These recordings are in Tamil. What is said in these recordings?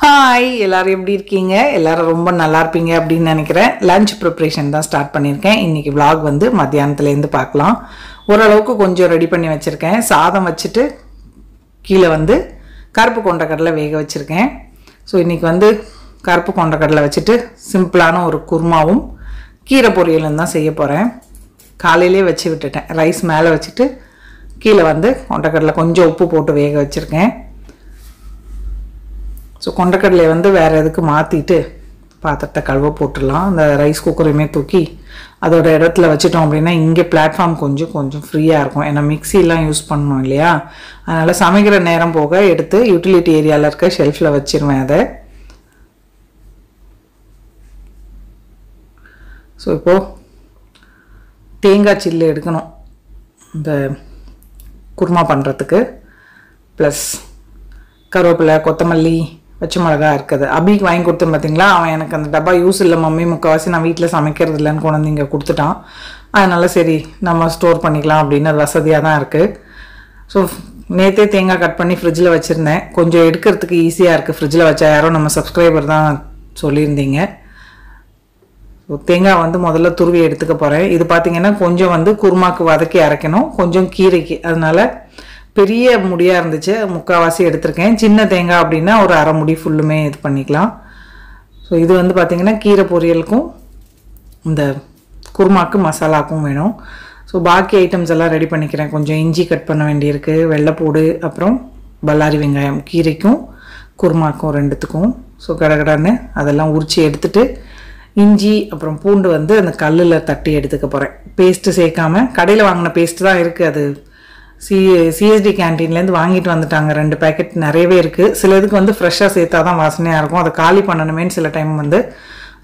ஹாய் எல்லாரும் எப்படி இருக்கீங்க? எல்லாரும் ரொம்ப நல்லா இருப்பீங்க அப்படின்னு நினைக்கிறேன். லஞ்ச் ப்ரிப்ரேஷன் தான் ஸ்டார்ட் பண்ணியிருக்கேன். இன்னைக்கு vlog வந்து மத்தியானத்துலேருந்து பார்க்கலாம். ஓரளவுக்கு கொஞ்சம் ரெடி பண்ணி வச்சுருக்கேன். சாதம் வச்சுட்டு கீழே வந்து கருப்பு கொண்டக்கடலை வேக வச்சுருக்கேன். ஸோ இன்றைக்கி வந்து கருப்பு கொண்டக்கடலை வச்சுட்டு சிம்பிளான ஒரு குருமாவும் கீரை பொரியலும் தான் செய்ய போகிறேன். காலையிலே வச்சு விட்டுட்டேன். ரைஸ் மேலே வச்சுட்டு கீழே வந்து கொண்டக்கடலை கொஞ்சம் உப்பு போட்டு வேக வச்சுருக்கேன். ஸோ கொண்டக்கடலையை வந்து வேறு எதுக்கு மாற்றிட்டு பாத்திரத்தை கழுவ போட்டுடலாம். அந்த ரைஸ் குக்கரையுமே தூக்கி அதோட இடத்துல வச்சுட்டோம் அப்படின்னா இங்கே பிளாட்ஃபார்ம் கொஞ்சம் ஃப்ரீயாக இருக்கும். ஏன்னா மிக்சிலாம் யூஸ் பண்ணணும் இல்லையா? அதனால் சமைக்கிற நேரம் போக எடுத்து யூட்டிலிட்டி ஏரியாவில் இருக்க ஷெல்ஃபில் வச்சிருவேன் அதை. ஸோ இப்போது தேங்காய் சில்லு எடுக்கணும் இந்த குருமா பண்ணுறதுக்கு. ப்ளஸ் கருவேப்பிலை, கொத்தமல்லி, பச்சை மிளகா இருக்குது. அபிக்கு வாங்கி கொடுத்தேன் பார்த்தீங்களா? அவன் எனக்கு அந்த டப்பா யூஸ் இல்லை மம்மி, முக்கால்வாசி நான் வீட்டில் சமைக்கிறது இல்லைன்னு கொண்டு வந்து இங்கே கொடுத்துட்டான். அதனால் சரி நம்ம ஸ்டோர் பண்ணிக்கலாம் அப்படின்னு வசதியாக தான் இருக்குது. ஸோ நேற்றே தேங்காய் கட் பண்ணி ஃப்ரிட்ஜில் வச்சுருந்தேன். கொஞ்சம் எடுக்கிறதுக்கு ஈஸியாக இருக்குது ஃப்ரிட்ஜில் வச்சா. யாரோ நம்ம சப்ஸ்கிரைபர் தான் சொல்லியிருந்தீங்க. ஸோ தேங்காய் வந்து முதல்ல துருவி எடுத்துக்க போகிறேன். இது பார்த்திங்கன்னா கொஞ்சம் வந்து குருமாக்கு வதக்கி அரைக்கணும், கொஞ்சம் கீரைக்கு. அதனால் பெரிய முடியாக இருந்துச்சு, முக்கால்வாசி எடுத்திருக்கேன். சின்ன தேங்காய் அப்படின்னா ஒரு அரை முடி ஃபுல்லுமே இது பண்ணிக்கலாம். ஸோ இது வந்து பார்த்திங்கன்னா கீரை பொரியலுக்கும் இந்த குருமாக்கு மசாலாக்கும் வேணும். ஸோ பாக்கி ஐட்டம்ஸ் எல்லாம் ரெடி பண்ணிக்கிறேன். கொஞ்சம் இஞ்சி கட் பண்ண வேண்டியிருக்கு, வெள்ளைப்பூடு, அப்புறம் பல்லாரி வெங்காயம் கீரைக்கும் குருமாக்கும் ரெண்டுத்துக்கும். ஸோ கடகடன்னு அதெல்லாம் உரித்து எடுத்துகிட்டு இஞ்சி அப்புறம் பூண்டு வந்து அந்த கல்லில் தட்டி எடுத்துக்க போகிறேன். பேஸ்ட்டு சேர்க்காமல் கடையில் வாங்கின பேஸ்ட்டு தான் இருக்குது. அது சிஎஸ்டி கேன்டீன்லேருந்து வாங்கிட்டு வந்துட்டாங்க 2 பேக்கெட், நிறையவே இருக்குது. சில இதுக்கு வந்து ஃப்ரெஷ்ஷாக சேர்த்தா தான் வாசனையாக இருக்கும். அதை காலி பண்ணணுமேனு சில டைம் வந்து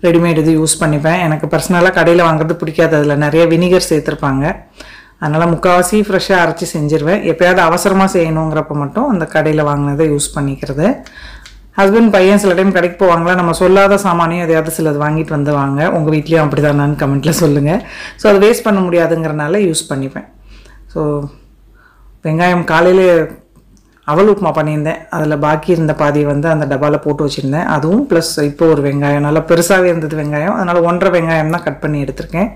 ரெடிமேட் இது யூஸ் பண்ணிப்பேன். எனக்கு பர்சனலாக கடையில் வாங்குறது பிடிக்காது, அதில் நிறைய வினிகர் சேர்த்துருப்பாங்க. அதனால் முக்கால்வாசி ஃப்ரெஷ்ஷாக அரைச்சி செஞ்சுருவேன். எப்போயாவது அவசரமாக செய்யணுங்கிறப்ப மட்டும் அந்த கடையில் வாங்கினதை யூஸ் பண்ணிக்கிறது. ஹஸ்பண்ட் பையன் சில டைம் கடைக்கு போவாங்களா, நம்ம சொல்லாத சாமானியம் எதையாவது சிலது வாங்கிட்டு வந்து வாங்க. உங்கள் வீட்லேயும் அப்படி தானான்னு கமெண்ட்டில் சொல்லுங்கள். ஸோ அதை வேஸ்ட் பண்ண முடியாதுங்கிறனால யூஸ் பண்ணிப்பேன். ஸோ வெங்காயம் காலையில் அவல் உப்புமா பண்ணியிருந்தேன், அதில் பாக்கி இருந்த பாதியை வந்து அந்த டப்பாவில் போட்டு வச்சுருந்தேன். அதுவும் ப்ளஸ் இப்போ ஒரு வெங்காயம் நல்லா பெருசாகவே இருந்தது வெங்காயம், அதனால் 1.5 வெங்காயம் தான் கட் பண்ணி எடுத்திருக்கேன்.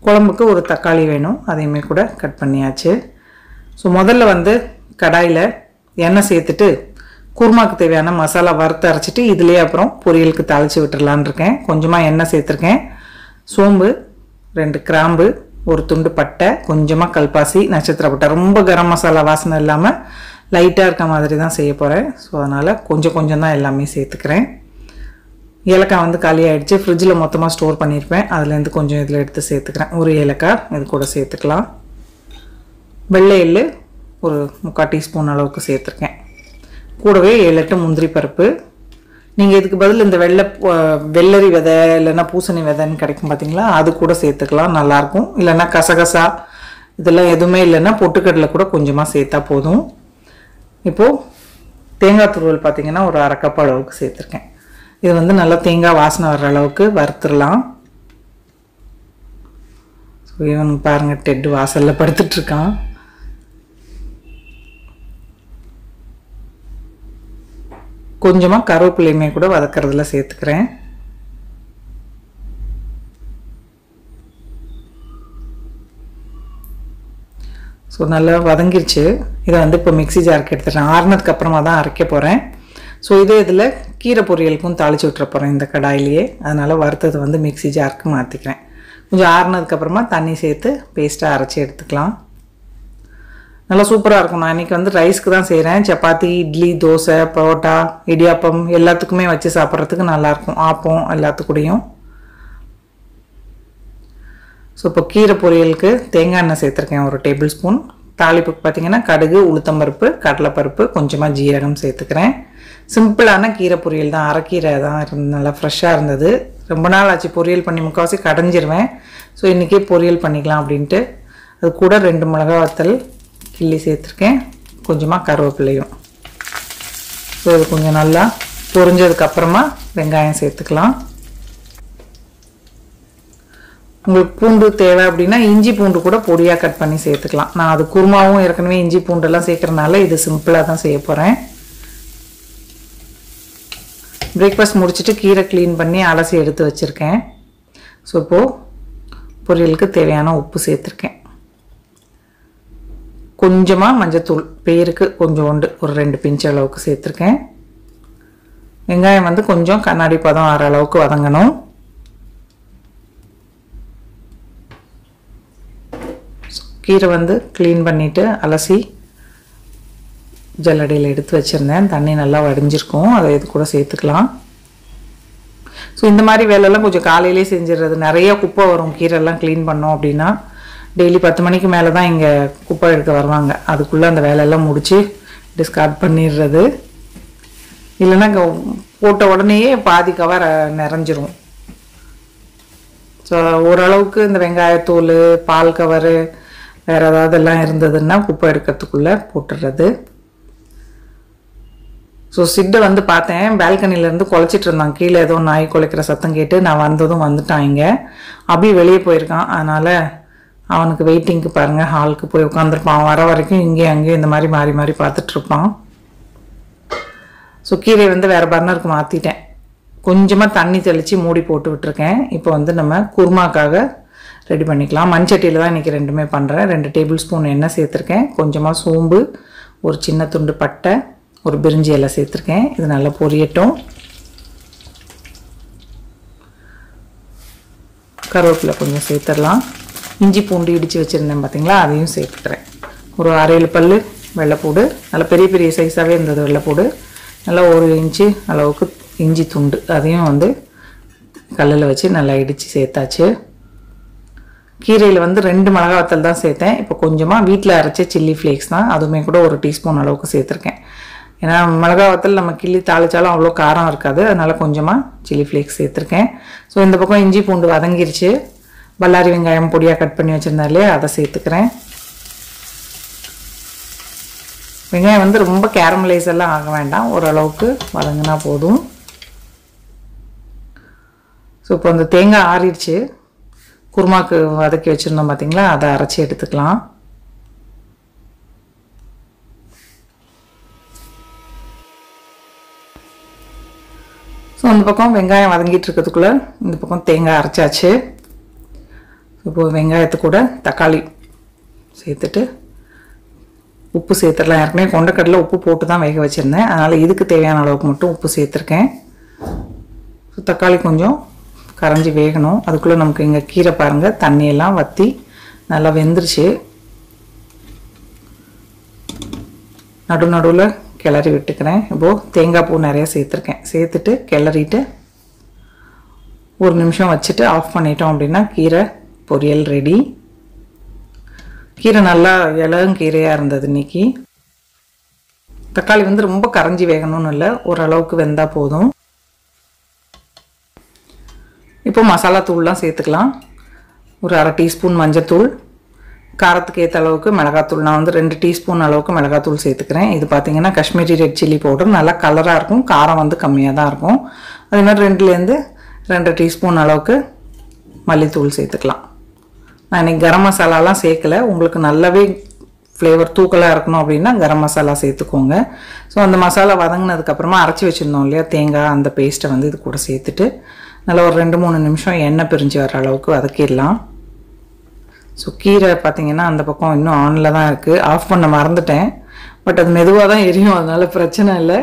குழம்புக்கு ஒரு தக்காளி வேணும், அதையுமே கூட கட் பண்ணியாச்சு. ஸோ முதல்ல வந்து கடாயில் எண்ணெய் சேர்த்துட்டு குருமாக்கு தேவையான மசாலா வறுத்து அரைச்சிட்டு இதுலேயே அப்புறம் பொரியலுக்கு தாளித்து விட்டுடலான் இருக்கேன். கொஞ்சமாக எண்ணெய் சேர்த்துருக்கேன். சோம்பு, 2 கிராம்பு, ஒரு துண்டு பட்டை, கொஞ்சமாக கல்பாசி, நட்சத்திர பட்டை. ரொம்ப கரம் மசாலா வாசனை இல்லாமல் லைட்டாக இருக்க மாதிரி தான் செய்ய போகிறேன். ஸோ அதனால் கொஞ்சம் தான் எல்லாமே சேர்த்துக்கிறேன். ஏலக்காய் வந்து காலி ஆகிடுச்சு, ஃப்ரிட்ஜில் மொத்தமாக ஸ்டோர் பண்ணியிருப்பேன். அதுலேருந்து கொஞ்சம் இதில் எடுத்து சேர்த்துக்கிறேன். ஒரு ஏலக்காய் இது கூட சேர்த்துக்கலாம். வெள்ளை எள்ளு ஒரு 3/4 டீஸ்பூன் அளவுக்கு சேர்த்துருக்கேன். கூடவே 7-8 முந்திரி பருப்பு. நீங்கள் இதுக்கு பதில் இந்த வெள்ளரி விதை இல்லைன்னா பூசணி விதைன்னு கிடைக்கும் பார்த்தீங்களா, அது கூட சேர்த்துக்கலாம், நல்லாயிருக்கும். இல்லைன்னா கசகசா இதெல்லாம் எதுவுமே இல்லைன்னா பொட்டுக்கடலை கூட கொஞ்சமாக சேர்த்தா போதும். இப்போது தேங்காய் துருவல் பார்த்திங்கன்னா ஒரு 1/2 கப் அளவுக்கு சேர்த்துருக்கேன். இது வந்து நல்லா தேங்காய் வாசனை வர்ற அளவுக்கு வறுத்துடலாம். ஸோ இவன் பாருங்கள் டெட்டு வாசலில் படுத்துட்ருக்கான். கொஞ்சமாக கருவேப்பிலையுமே கூட வதக்கிறதுல சேர்த்துக்கிறேன். ஸோ நல்லா வதங்கிருச்சு. இதை வந்து இப்போ மிக்ஸி ஜாருக்கு எடுத்துட்டேன். ஆறுனதுக்கு அப்புறமா தான் அரைக்க போகிறேன். ஸோ இதே இதில் கீரை பொரியலுக்கும் தாளித்து விட்டுற போகிறேன் இந்த கடாயிலேயே. அதனால் வறுத்தது வந்து மிக்ஸி ஜாருக்கு மாற்றிக்கிறேன். கொஞ்சம் ஆறுனதுக்கப்புறமா தண்ணி சேர்த்து பேஸ்ட்டாக அரைச்சி எடுத்துக்கலாம். நல்லா சூப்பராக இருக்கும். நான் இன்றைக்கி வந்து ரைஸ்க்கு தான் செய்கிறேன். சப்பாத்தி, இட்லி, தோசை, பரோட்டா, இடியாப்பம் எல்லாத்துக்குமே வச்சு சாப்பிட்றதுக்கு நல்லாயிருக்கும். ஆப்பம் எல்லாத்துக்கூடையும். ஸோ இப்போ கீரை பொரியலுக்கு தேங்காய் எண்ணெய் சேர்த்துருக்கேன் 1 டேபிள் ஸ்பூன். தாளிப்புக்கு பார்த்திங்கன்னா கடுகு, உளுத்தம்பருப்பு, கடலைப்பருப்பு, கொஞ்சமாக ஜீரகம் சேர்த்துக்கிறேன். சிம்பிளான கீரை பொரியல் தான், அரைக்கீரை தான் நல்லா ஃப்ரெஷ்ஷாக இருந்தது. ரொம்ப நாள் ஆச்சு பொரியல் பண்ணி, முக்கால்வாசி கடைஞ்சிருவேன். ஸோ இன்றைக்கே பொரியல் பண்ணிக்கலாம் அப்படின்ட்டு அது கூட 2 மிளகா வத்தல் கிள்ளி சேர்த்துருக்கேன். கொஞ்சமாக கருவேப்பிலையும். ஸோ இது கொஞ்சம் நல்லா பொரிஞ்சதுக்கப்புறமா வெங்காயம் சேர்த்துக்கலாம். உங்களுக்கு பூண்டு தேவை அப்படின்னா இஞ்சி பூண்டு கூட பொடியாக கட் பண்ணி சேர்த்துக்கலாம். நான் அது குருமாவும் ஏற்கனவே இஞ்சி பூண்டெல்லாம் சேர்க்குறதுனால இது சிம்பிளாக தான் செய்ய போகிறேன். பிரேக்ஃபாஸ்ட் முடிச்சுட்டு கீரை க்ளீன் பண்ணி அலசி எடுத்து வச்சுருக்கேன். ஸோ இப்போது பொரியலுக்கு தேவையான உப்பு சேர்த்துருக்கேன். கொஞ்சமாக மஞ்சத்தூள் பேருக்கு கொஞ்சோண்டு ஒரு 2 பிஞ்ச் அளவுக்கு சேர்த்துருக்கேன். வெங்காயம் வந்து கொஞ்சம் கண்ணாடி பதம் ஆற அளவுக்கு வதங்கணும். கீரை வந்து க்ளீன் பண்ணிவிட்டு அலசி ஜல்லடையில் எடுத்து வச்சுருந்தேன். தண்ணி நல்லா வடிஞ்சிருக்கும், அதை இது கூட சேர்த்துக்கலாம். ஸோ இந்த மாதிரி வேலையெல்லாம் கொஞ்சம் காலையிலே செஞ்சிடுறது. நிறைய குப்பை வரும் கீரைலாம் க்ளீன் பண்ணோம் அப்படின்னா. டெய்லி 10 மணிக்கு மேலே தான் இங்கே குப்பை எடுக்க வருவாங்க. அதுக்குள்ளே அந்த வேலையெல்லாம் முடித்து டிஸ்கார்ட் பண்ணிடுறது. இல்லைன்னா இங்கே போட்ட உடனேயே பாதி கவர் நிறைஞ்சிரும். ஸோ ஓரளவுக்கு இந்த வெங்காயத்தூள், பால் கவரு, வேறு ஏதாவது எல்லாம் இருந்ததுன்னா குப்பை எடுக்கிறதுக்குள்ளே போட்டுடுறது. ஸோ சிட்டை வந்து பார்த்தேன், பால்கனிலேருந்து குலைச்சிட்டு இருந்தான். கீழே ஏதோ நாய் குலைக்கிற சத்தம் கேட்டு நான் வந்ததும் வந்துட்டான். இங்கே அபி வெளியே போயிருக்கான். அதனால் அவனுக்கு வெயிட்டிங்க்கு பாருங்கள், ஹாலுக்கு போய் உட்காந்துருப்பான். வர வரைக்கும் இங்கே அங்கேயும் இந்த மாதிரி மாறி மாறி பார்த்துட்ருப்பான். ஸோ கீரை வந்து வேறு பர்னருக்கு மாற்றிட்டேன். கொஞ்சமாக தண்ணி தெளித்து மூடி போட்டு விட்டுருக்கேன். இப்போ வந்து நம்ம குருமாக்காக ரெடி பண்ணிக்கலாம். மண்சட்டியில் தான் இன்றைக்கி ரெண்டுமே பண்ணுறேன். 2 டேபிள் ஸ்பூன் எண்ணெய் சேர்த்துருக்கேன். கொஞ்சமாக சோம்பு, ஒரு சின்ன துண்டு பட்டை, ஒரு பிரிஞ்சி இலை சேர்த்துருக்கேன். இது நல்லா பொரியட்டும். கருவேப்பிலை கொஞ்சம் சேர்த்துடலாம். இஞ்சி பூண்டு இடித்து வச்சுருந்தேன் பார்த்தீங்களா, அதையும் சேர்த்துக்கிறேன். ஒரு 6-7 பல் வெள்ளைப்பூடு, நல்லா பெரிய பெரிய சைஸாகவே இருந்தது வெள்ளைப்பூடு. நல்லா 1 இன்ச்சு அளவுக்கு இஞ்சி துண்டு, அதையும் வந்து கல்லில் வச்சு நல்லா இடித்து சேர்த்தாச்சு. கீரையில் வந்து 2 மிளகா வத்தல் தான் சேர்த்தேன். இப்போ கொஞ்சமாக வீட்டில் அரைச்ச சில்லி ஃப்ளேக்ஸ் தான், அதுவுமே கூட 1 டீஸ்பூன் அளவுக்கு சேர்த்துருக்கேன். ஏன்னா மிளகா வத்தல் நம்ம கிள்ளி தாளித்தாலும் அவ்வளோ காரம் இருக்காது, அதனால் கொஞ்சமாக சில்லி ஃப்ளேக்ஸ் சேர்த்துருக்கேன். ஸோ இந்த பக்கம் இஞ்சி பூண்டு வதங்கிருச்சு. பல்லாரி வெங்காயம் பொடியாக கட் பண்ணி வச்சுருந்தாலே அதை சேர்த்துக்கிறேன். வெங்காயம் வந்து ரொம்ப கேரமலைஸ் எல்லாம் ஆக வேண்டாம், ஓரளவுக்கு வதங்கினா போதும். ஸோ இப்போ அந்த தேங்காய் ஆறிடுச்சு. குருமாக்கு வதக்கி வச்சுருந்தோம் பார்த்தீங்களா, அதை அரைச்சி எடுத்துக்கலாம். ஸோ அந்த பக்கம் வெங்காயம் வதங்கிட்டு இருக்கிறதுக்குள்ளே இந்த பக்கம் தேங்காய் அரைச்சாச்சு. இப்போ வெங்காயத்து கூட தக்காளி சேர்த்துட்டு உப்பு சேர்த்துடலாம். ஏற்கனவே கொண்டக்கடலை உப்பு போட்டு தான் வேக வச்சுருந்தேன், அதனால் இதுக்கு தேவையான அளவுக்கு மட்டும் உப்பு சேர்த்துருக்கேன். ஸோ தக்காளி கொஞ்சம் கரைஞ்சி வேகணும். அதுக்குள்ளே நமக்கு இங்கே கீரை பாருங்கள், தண்ணியெல்லாம் வற்றி நல்லா வெந்துருச்சு. நடுவில் கிளறி விட்டுக்கிறேன். இப்போது தேங்காய் பூ நிறையா சேர்த்துருக்கேன். சேர்த்துட்டு கிளறிட்டு 1 நிமிஷம் வச்சுட்டு ஆஃப் பண்ணிட்டோம் அப்படின்னா கீரை பொரியல் ரெடி. கீரை நல்லா இளங்கீரையாக இருந்தது இன்றைக்கி. தக்காளி வந்து ரொம்ப கரைஞ்சி வேகணும்னு இல்லை, ஓரளவுக்கு வெந்தால் போதும். இப்போ மசாலா தூள்லாம் சேர்த்துக்கலாம். ஒரு 1/2 டீஸ்பூன் மஞ்சத்தூள், காரத்துக்கு ஏற்ற அளவுக்கு மிளகாத்தூள். நான் வந்து 2 டீஸ்பூன் அளவுக்கு மிளகாத்தூள் சேர்த்துக்கிறேன். இது பார்த்திங்கன்னா காஷ்மீரி ரெட் சில்லி பவுடர், நல்லா கலராக இருக்கும், காரம் வந்து கம்மியாக தான் இருக்கும். அதே மாதிரி 2லேருந்து 2 டீஸ்பூன் அளவுக்கு மல்லித்தூள் சேர்த்துக்கலாம். நான் இன்றைக்கி கரம் மசாலாலாம் சேர்க்கலை. உங்களுக்கு நல்லாவே ஃப்ளேவர் தூக்கலாக இருக்கணும் அப்படின்னா கரம் மசாலா சேர்த்துக்கோங்க. ஸோ அந்த மசாலா வதங்கினதுக்கப்புறமா அரைச்சி வச்சுருந்தோம் இல்லையா தேங்காய், அந்த பேஸ்ட்டை வந்து இது கூட சேர்த்துட்டு நல்லா ஒரு 2-3 நிமிஷம் எண்ணெய் பிரிஞ்சு வர அளவுக்கு வதக்கிடலாம். ஸோ கீரை பார்த்திங்கன்னா அந்த பக்கம் இன்னும் ஆனில் தான் இருக்குது. ஆஃப் பண்ண மறந்துட்டேன், பட் அது மெதுவாக தான் எரியும், அதனால் பிரச்சனை இல்லை.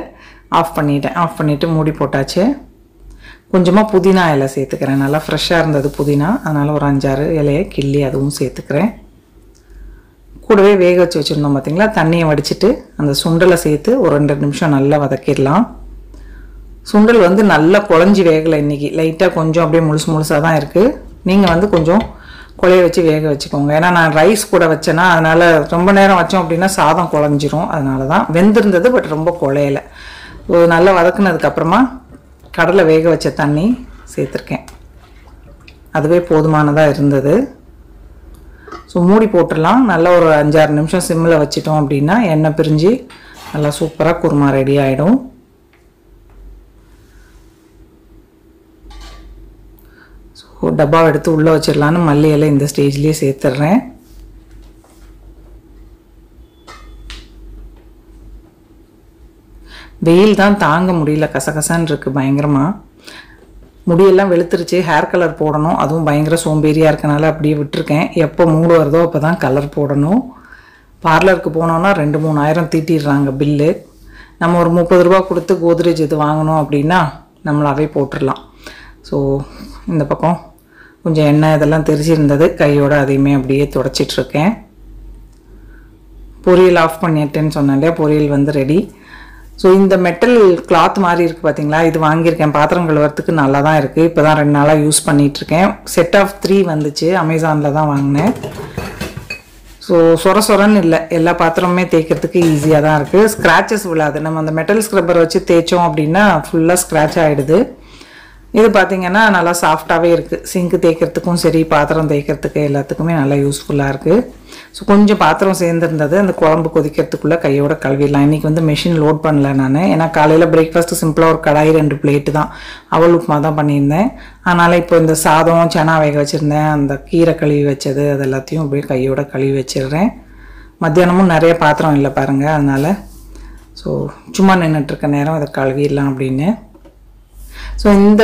ஆஃப் பண்ணிட்டேன். ஆஃப் பண்ணிவிட்டு மூடி போட்டாச்சு. கொஞ்சமாக புதினா இலை சேர்த்துக்கிறேன். நல்லா ஃப்ரெஷ்ஷாக இருந்தது புதினா, அதனால் ஒரு 5-6 இலையை கிள்ளி அதுவும் சேர்த்துக்கிறேன். கூடவே வேக வச்சு வச்சுருந்தோம் பார்த்திங்களா, தண்ணியை வடிச்சிட்டு அந்த சுண்டலை சேர்த்து ஒரு 2 நிமிஷம் நல்லா வதக்கிடலாம். சுண்டல் வந்து நல்லா குழஞ்சி வேகலை இன்றைக்கி, லைட்டாக கொஞ்சம் அப்படியே முழுசாக தான் இருக்குது. நீங்கள் வந்து கொஞ்சம் குழைய வச்சு வேக வச்சுக்கோங்க. ஏன்னா நான் ரைஸ் கூட வச்சேன்னா, அதனால் ரொம்ப நேரம் வச்சோம் அப்படின்னா சாதம் குழஞ்சிரும். அதனால தான் வெந்திருந்தது, பட் ரொம்ப குழையலை. நல்லா வதக்குனதுக்கப்புறமா கடலை வேக வச்ச தண்ணி சேர்த்துருக்கேன். அதுவே போதுமானதாக இருந்தது. ஸோ மூடி போட்டுடலாம். நல்லா ஒரு 5-6 நிமிஷம் சிம்மில் வச்சிட்டோம் அப்படின்னா எண்ணெய் பிரிஞ்சு நல்லா சூப்பராக குருமா ரெடி ஆகிடும். ஸோ டப்பாவை எடுத்து உள்ளே வச்சிடலான்னு மல்லி இலை இந்த ஸ்டேஜ்லேயே சேர்த்துட்றேன். வெயில் தான் தாங்க முடியல, கசகசான்னு இருக்குது பயங்கரமாக. முடியெல்லாம் வெளுத்துருச்சு, ஹேர் கலர் போடணும், அதுவும் பயங்கர சோம்பேறியாக இருக்கனால அப்படியே விட்டுருக்கேன். எப்போ மூடு வருதோ அப்போ தான் கலர் போடணும். பார்லருக்கு போனோன்னா 2-3 ஆயிரம் தீட்டிடுறாங்க பில்லு. நம்ம ஒரு 30 ரூபா கொடுத்து கோத்ரேஜ் இது வாங்கணும் அப்படின்னா நம்மளாவே போட்டுடலாம். ஸோ இந்த பக்கம் கொஞ்சம் எண்ணெய் இதெல்லாம் தெரிச்சிருந்தது, கையோடு அதையுமே அப்படியே துடைச்சிட்ருக்கேன். பொரியல் ஆஃப் பண்ணிட்டேன்னு சொன்னேன் இல்லையா, பொரியல் வந்து ரெடி. ஸோ இந்த மெட்டல் கிளாத் மாதிரி இருக்குது பார்த்தீங்களா, இது வாங்கியிருக்கேன். பாத்திரம் கழுவுறதுக்கு நல்லா தான் இருக்குது. இப்போ தான் 2 நாளாக யூஸ் பண்ணிகிட்ருக்கேன். செட் ஆஃப் 3 வந்துச்சு, அமேசானில் தான் வாங்கினேன். ஸோ சொரன்னு இல்லை, எல்லா பாத்திரமுமே தேய்க்கிறதுக்கு ஈஸியாக தான் இருக்குது. ஸ்க்ராச்சஸ் விழாது. நம்ம அந்த மெட்டல் ஸ்க்ரப்பரை வச்சு தேய்ச்சோம் அப்படின்னா ஃபுல்லாக ஸ்க்ராட்ச் ஆகிடுது. இது பார்த்திங்கன்னா நல்லா சாஃப்டாகவே இருக்குது. சிங்க்கு தேய்க்கிறதுக்கும் சரி, பாத்திரம் தேய்க்கிறதுக்கு எல்லாத்துக்குமே நல்லா யூஸ்ஃபுல்லாக இருக்குது. ஸோ கொஞ்சம் பாத்திரம் சேர்ந்துருந்தது, அந்த குழம்பு கொதிக்கிறதுக்குள்ளே கையோட கழுவிடலாம். இன்றைக்கி வந்து மெஷின் லோட் பண்ணல நான், ஏன்னா காலையில் பிரேக்ஃபாஸ்ட்டு சிம்பிளாக ஒரு கடாய் 2 பிளேட்டு தான், அவல் உப்புமா தான் பண்ணியிருந்தேன். அதனால் இப்போ இந்த சாதம் சனா வேக வச்சுருந்தேன், அந்த கீரை கழுவி வச்சது அது எல்லாத்தையும் அப்படியே கையோட கழுவி வச்சிடுறேன். மத்தியானமும் நிறைய பாத்திரம் இல்லை பாருங்கள், அதனால் ஸோ சும்மா நின்றுட்டுருக்க நேரம் அதை கழுவிடலாம் அப்படின்னு. ஸோ இந்த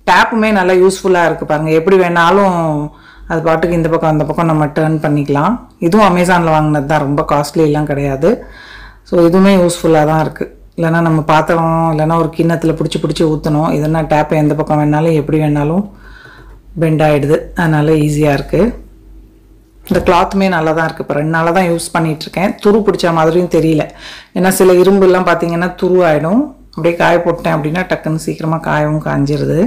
டேப்புமே நல்லா யூஸ்ஃபுல்லாக இருக்குது பாருங்கள். எப்படி வேணாலும் அது பாட்டுக்கு இந்த பக்கம் அந்த பக்கம் நம்ம டர்ன் பண்ணிக்கலாம். இதுவும் அமேசானில் வாங்கினது தான், ரொம்ப காஸ்ட்லியெல்லாம் கிடையாது. ஸோ இதுவுமே யூஸ்ஃபுல்லாக தான் இருக்குது. இல்லைனா நம்ம பாத்திரம் இல்லைனா ஒரு கிண்ணத்தில் பிடிச்சி ஊற்றணும். இதனா டேப்பை எந்த பக்கம் வேணாலும் எப்படி வேணாலும் பெண்ட் ஆகிடுது, அதனால் ஈஸியாக இருக்குது. இந்த கிளாத்துமே நல்லா தான் இருக்குது. இப்போ 2 நாளாக தான் யூஸ் பண்ணிகிட்ருக்கேன். துரு பிடிச்ச மாதிரியும் தெரியல, ஏன்னா சில இரும்புலாம் பார்த்திங்கன்னா துரு ஆகிடும். அப்படியே காய போட்டேன் அப்படின்னா டக்குன்னு சீக்கிரமாக காயவும் காஞ்சிருது.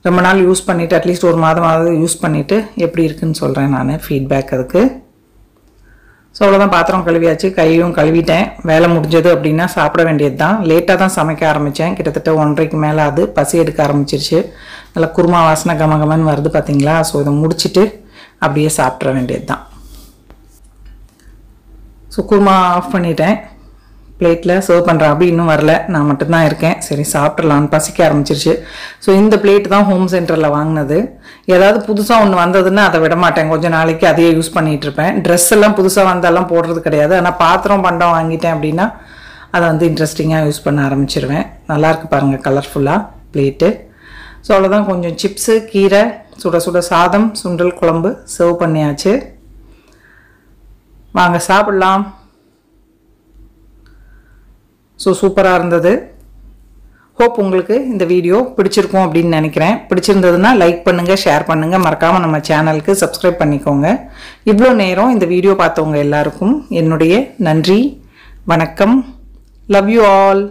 ரொம்ப நாள் யூஸ் பண்ணிவிட்டு அட்லீஸ்ட் ஒரு மாதமாவது யூஸ் பண்ணிவிட்டு எப்படி இருக்குதுன்னு சொல்கிறேன் நான், ஃபீட்பேக் அதுக்கு. ஸோ அவ்வளோதான், பாத்திரம் கழுவியாச்சு, கையும் கழுவிட்டேன். வேலை முடிஞ்சது அப்படின்னா சாப்பிட வேண்டியது தான். லேட்டாக தான் சமைக்க ஆரம்பித்தேன், கிட்டத்தட்ட 1:30க்கு மேலே அது பசி எடுக்க ஆரம்பிச்சிருச்சு. நல்லா குருமா வாசனை கமகமன்னு வருது பார்த்தீங்களா. ஸோ இதை முடிச்சுட்டு அப்படியே சாப்பிட்ற வேண்டியது தான். ஸோ குருமா ஆஃப் பண்ணிட்டேன், பிளேட்டில் சர்வ் பண்ணுறேன். அப்படி இன்னும் வரல, நான் மட்டும்தான் இருக்கேன். சரி சாப்பிட்றலான்னு பசிக்க ஆரம்பிச்சிருச்சு. ஸோ இந்த பிளேட் தான் ஹோம் சென்டரில் வாங்கினது. ஏதாவது புதுசாக ஒன்று வந்ததுன்னா அதை விட மாட்டேன், கொஞ்சம் நாளைக்கு அதையே யூஸ் பண்ணிகிட்டு இருப்பேன். ட்ரெஸ் எல்லாம் புதுசாக வந்தாலும் போடுறது கிடையாது. ஆனால் பாத்திரம் பண்டம் வாங்கிட்டேன் அப்படின்னா அதை வந்து இன்ட்ரெஸ்டிங்காக யூஸ் பண்ண ஆரம்பிச்சிருவேன். நல்லாயிருக்கு பாருங்கள் கலர்ஃபுல்லாக பிளேட்டு. ஸோ அவ்வளோதான், கொஞ்சம் சிப்ஸு, கீரை, சுட சுட சாதம், சுண்டல் குழம்பு சர்வ் பண்ணியாச்சு. வாங்க சாப்பிட்லாம். ஸோ சூப்பராக இருந்தது. ஹோப் உங்களுக்கு இந்த வீடியோ பிடிச்சிருக்கும் அப்படின்னு நினைக்கிறேன். பிடிச்சிருந்ததுன்னா லைக் பண்ணுங்கள், ஷேர் பண்ணுங்கள், மறக்காமல் நம்ம சேனலுக்கு சப்ஸ்கிரைப் பண்ணிக்கோங்க. இவ்வளோ நேரம் இந்த வீடியோ பார்த்தவங்க எல்லாருக்கும் என்னுடைய நன்றி, வணக்கம். Love you all.